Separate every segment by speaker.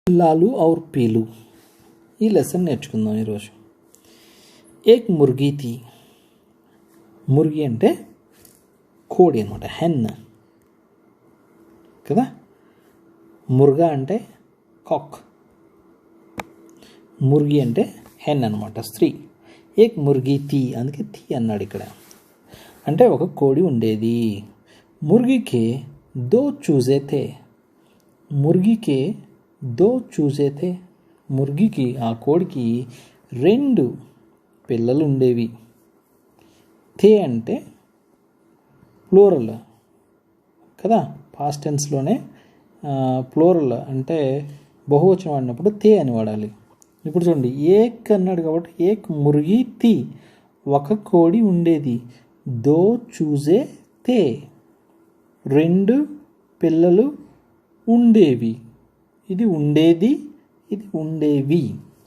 Speaker 1: లాలు ఔర్ peel ఈ lesson నేర్చుకుందాం ఈరోజు. ఏక్ ముర్గి థీ. ముర్గి అంటే కోడి అనమాట, హెన్ కదా. ముర్గా అంటే కాక్, ముర్గి అంటే హెన్ అనమాట, స్త్రీ. ఏక్ ముర్గి థీ, అందుకే థీ అన్నాడు ఇక్కడ. అంటే ఒక కోడి ఉండేది. ముర్గికే దో చూజే థే. ముర్గికే దో చూజే థే. ముర్గికి, ఆ కోడికి 2 పిల్లలు ఉండేవి. థే అంటే ప్లూరల్ కదా, పాస్ట్ టెన్స్లోనే ప్లూరల్ అంటే బహువచనం వాడినప్పుడు తే అని వాడాలి. ఇప్పుడు చూడండి, ఏక్ అన్నాడు కాబట్టి ఏక్ ముర్గి థీ, ఒక కోడి ఉండేది. దో చూజే తే, 2 పిల్లలు ఉండేవి. ఇది ఉండేది, ఇది ఉండేవి.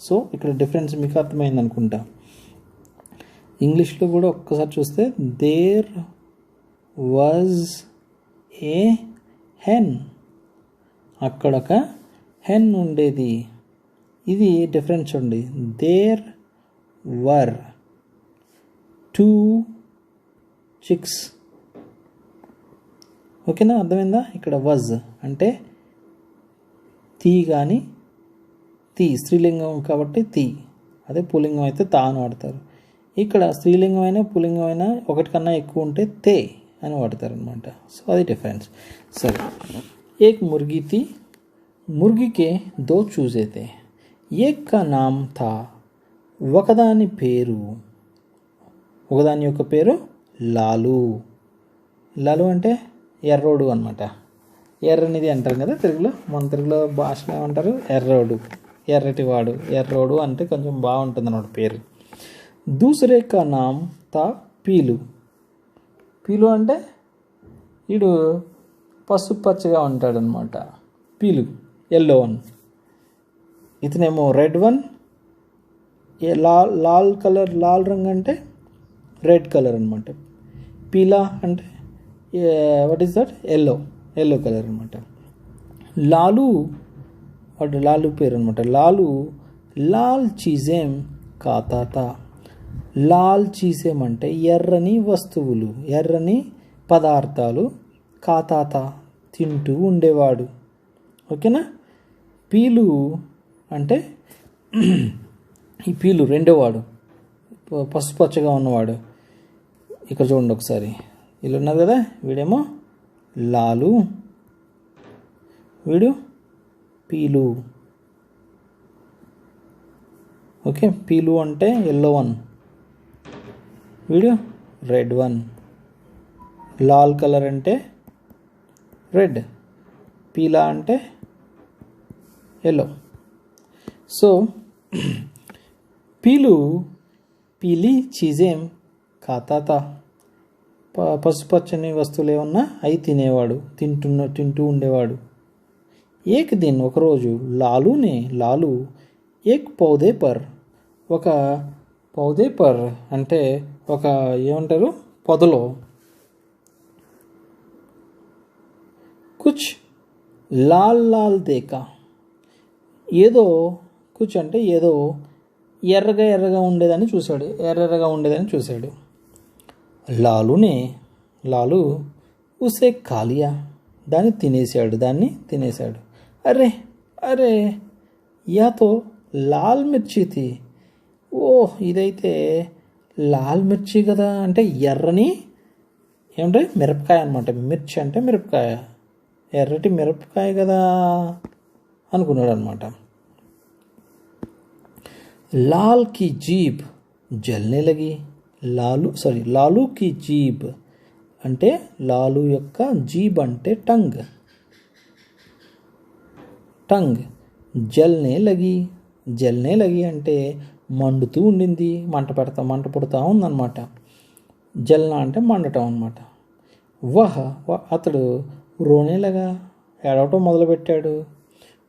Speaker 1: సో ఇక్కడ డిఫరెన్స్ మీకు అర్థమైంది అనుకుంటా. ఇంగ్లీష్లో కూడా ఒక్కసారి చూస్తే దేర్ వాజ్ ఏ హెన్, అక్కడొక హెన్ ఉండేది. ఇది డిఫరెన్స్ ఉంది. There were 2 chicks. ఓకేనా, అర్థమైందా? ఇక్కడ వజ్ అంటే తీ, కానీ తీ స్త్రీలింగం కాబట్టి తీ, అదే పుల్లింగం అయితే తా అని వాడతారు. ఇక్కడ స్త్రీలింగం అయినా పుల్లింగం అయినా ఒకటి కన్నా ఎక్కువ ఉంటే తే అని వాడతారు అనమాట. సో అది డిఫరెన్స్. సరే, ఏక్ ముర్గి థీ, ముర్గికే 2 చూజే థే. ఏక్ కా నామ్ థా, ఒకదాని పేరు, ఒకదాని యొక్క పేరు లాలు. లాలు అంటే ఎర్రోడు అనమాట. ఎర్రనిది అంటారు కదా తెలుగులో, మన తెలుగులో భాషలో ఏమంటారు? ఎర్రోడు, ఎర్రటివాడు, ఎర్రోడు అంటే కొంచెం బాగుంటుంది అన్నమాట పేరు. దూసరే కా నామ్ తా పీలు. పీలు అంటే వీడు పసుపు పచ్చగా ఉంటాడనమాట. పీలు ఎల్లో వన్. ఇతనేమో రెడ్ వన్. లాల్ కలర్, లాల్ రంగు అంటే రెడ్ కలర్ అనమాట. పీలా అంటే what is that? Yellow colour అనమాట. లాలు, వాడు లాలు పేరు అనమాట. లాలు లాల్ చీజేం ఖాతా థా. లాల్ చీజేం అంటే ఎర్రని వస్తువులు, ఎర్రని పదార్థాలు. ఖాతా థా తింటూ ఉండేవాడు. ఓకేనా. పీలు అంటే ఈ పీలు రెండోవాడు, పసుపచ్చగా ఉన్నవాడు. ఇక్కడ చూడండి ఒకసారి, వీళ్ళు ఉన్నారు కదా, వీడేమో లాలు, వీడు పీలు. ఓకే, పీలు అంటే ఎల్లో వన్, వీడు రెడ్ వన్. లాల్ కలర్ అంటే రెడ్, పీలా అంటే ఎల్లో. సో పీలు పీలి చీజేం ఖాతా థా. పసుపచ్చని వస్తువులు ఏమన్నా అవి తినేవాడు, తింటూ ఉండేవాడు. ఏక్ దిన్, ఒకరోజు లాలు ఏక్ పౌదే పర్, ఒక పౌదే పర్ అంటే ఒక ఏమంటారు పొదలో, కుచ్ లాల్ దేకా, ఏదో కుచ్ అంటే ఏదో ఎర్రగా ఉండేదని చూశాడు. లాలు ఉసే ఖాలియా, దాన్ని తినేశాడు. అరే యాతో లాల్ మిర్చి థీ. ఓహ్, ఇదైతే లాల్ మిర్చి కదా, అంటే ఎర్రని ఏమంటే మిరపకాయ అనమాట. మిర్చి అంటే మిరపకాయ, ఎర్రటి మిరపకాయ కదా అనుకున్నాడు అనమాట. లాల్ కి జీబ్ జల్నే లగి. లాలు కి జీబ్ అంటే లాలు యొక్క జీబ్ అంటే టంగ్. జల్నే లగి అంటే మండుతూ ఉండింది, మంట పుడతా ఉందన్నమాట. జల్నా అంటే మండటం అనమాట. అతడు రోనేలగా ఏడవటం మొదలుపెట్టాడు.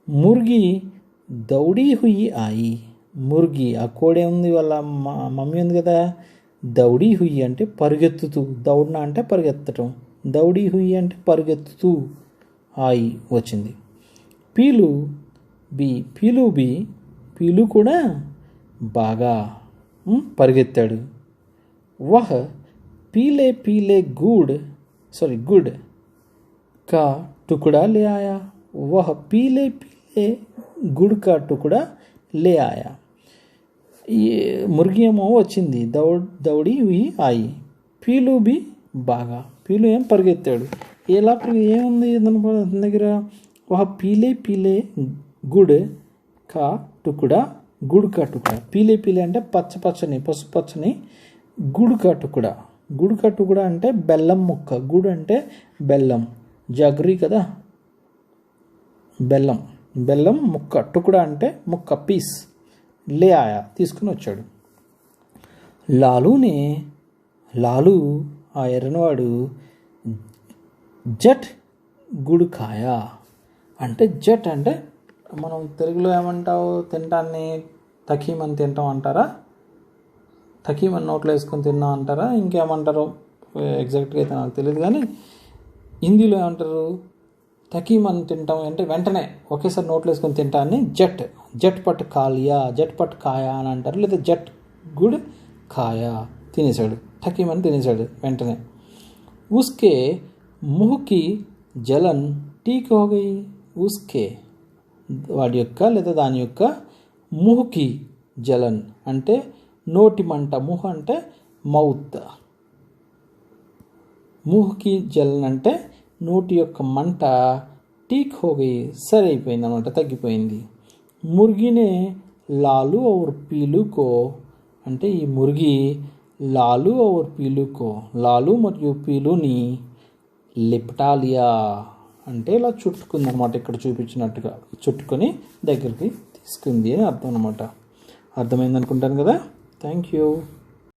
Speaker 1: ముర్గి దౌడీ హుయి ఆయి. ముర్గి, ఆ కోడే ఉంది, వాళ్ళ మమ్మీ ఉంది కదా, దౌడీ హుయి అంటే పరిగెత్తుతూ, దౌడ్నా అంటే పరిగెత్తటం, దౌడీ హుయి అంటే పరిగెత్తుతూ ఆయి వచ్చింది. పీలు బి పీలు బి పీలు కూడా బాగా పరిగెత్తాడు. వహ్ పీలే పీలే गुड़ का टुकड़ा ले आया. वह पीले पीले गुड़ का टुकड़ा ले आया. ये मुर्गी ఏమో వచ్చింది, దౌడి हुई आई. పీలు బి బాగా, పీలు ఏం పరిగెత్తాడు. ఎలా ఏముంది అతని దగ్గర? వహ పీలే పీలే గుడ్ కా టుకుడా, గుడ్ కా టుకుడా. పీలే పీలే అంటే పచ్చని పసుపచ్చని, గుడ్ కా టుకుడా, గుడ్ కా టుకుడా అంటే బెల్లం ముక్క, గుడ్ అంటే బెల్లం, జగ్రీ కదా బెల్లం, బెల్లం ముక్క, టుకుడా అంటే ముక్క, పీస్. లే ఆయా తీసుకుని వచ్చాడు. లాలు ఆ ఎర్రనివాడు జట్ గుడ్ ఖాయా అంటే, జట్ అంటే మనం తెలుగులో ఏమంటావు, తింటాన్ని తకీమని తింటాం అంటారా, తకీమని నోట్లో వేసుకొని తిన్నాం అంటారా, ఇంకేమంటారు ఎగ్జాక్ట్గా అయితే నాకు తెలియదు. కానీ హిందీలో ఏమంటారు, తకీమని తింటాం అంటే వెంటనే ఒకేసారి నోట్లో వేసుకొని తింటాన్ని జట్ పట్ ఖాయా అని అంటారు, లేదా జట్ గుడ్ ఖాయా తినేశాడు, తకీమని తినేశాడు వెంటనే. ఉస్కే ముహ్కి జలన్ టీక్ హో గయి. ఉస్కే వాడి యొక్క లేదా దాని యొక్క ముహ్కి జలన్ అంటే నోటి మంట, ముహ్ అంటే మౌత్, ముహ్కి జలన్ అంటే నోటి యొక్క మంట, టీక్ హో గయి సరి అయిపోయింది అనమాట, తగ్గిపోయింది. ముర్గినే లాలు ఔర్ పీలు కో అంటే ఈ ముర్గి లాలు ఔర్ పీలు కో, లాలు మరియు పీలుని లిప్టాలియా అంటే ఇలా చుట్టుకుంది అనమాట, ఇక్కడ చూపించినట్టుగా చుట్టుకొని దగ్గరికి తీసుకుంది అని అర్థం అనమాట. అర్థమైంది అనుకుంటాను కదా. Thank you.